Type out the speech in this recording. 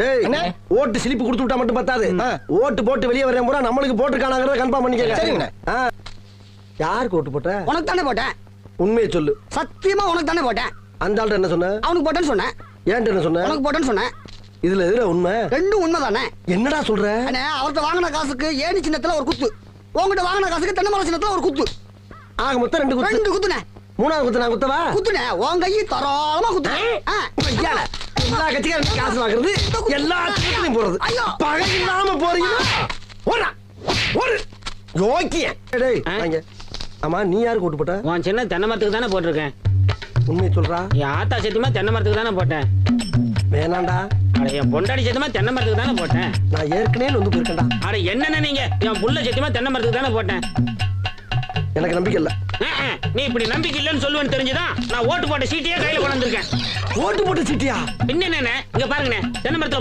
ஏய் ஓட்டு ஸ்லிப் கொடுத்து விட்டா மட்டும் பத்தாது. ஓட்டு போட்டு வெளியே வரேன் பூரா நம்மளுக்கு போட்டுருக்கானாங்கிறத கன்ஃபார்ம் பண்ணிக்கங்க. சரிங்கண்ணே. யாருக்கு ஓட்டு போட்ட? உனக்கு தானே போட்டேன். உண்மையை சொல்லு. சத்தியமா உனக்கு தானே போட்டேன். அந்த ஆள்கிட்ட என்ன சொன்ன? அவனுக்கு போட்டேன்னு சொன்னேன். ஏன்ட்ட என்ன சொன்ன? உனக்கு போட்டேன்னு சொன்னேன். இதுல எதுல உண்மை? ரெண்டும் உண்மை தானே. என்னடா சொல்ற? அண்ணே, அவர்கிட்ட வாங்கின காசுக்கு ஏணி சின்னத்துல ஒரு குத்து, உங்ககிட்ட வாங்கின காசுக்கு தென்னை மரம் சின்னத்துல ஒரு குத்து. ஆக மொத்தம் 2 குத்து. 2 குத்துனே. மூணாவது குத்து நான் குத்தவா? குத்துனே, உன் கையை தரோளமா குத்துனே. எல்லா கட்சிக்காரும் காசு வாங்குறது, எல்லா கட்சியும் போறது. பகை இல்லாம போறீங்களா? ஓடா ஓடு யோக்கிய. டேய் வாங்க. ஆமா நீ யாருக்கு ஓட்டு போட்ட? உன் சின்ன தென்னை மரத்துக்கு தானே போட்டிருக்கேன். உண்மையை சொல்றா? என் ஆத்தா சத்தியமா தென்னை மரத்துக்கு தானே போட்டேன். வேணாண்டா. அட என் பொண்டாடி சத்தியமா தென்னை மரத்துக்கு தானே போட்டேன். நான் ஏற்கனவே வந்து போயிருக்கேன்டா. அட என்னென்ன நீங்க? என் புள்ள சத்தியமா தென்னை மரத்துக்கு தானே போட்டேன். எனக்கு நம்பிக்கை இல்ல. நீ இப்படி நம்பிக்கை இல்லைன்னு சொல்லுவேன்னு தெரிஞ்சுதான் நான் ஓட்டு போட்ட சீட்டையே கையில கொண்டு வந்திருக்கேன். ஓட்டு போட்ட சீட்டியா? பின்ன என்ன? இங்க பாருங்கண்ணே, தென்னை மரத்துல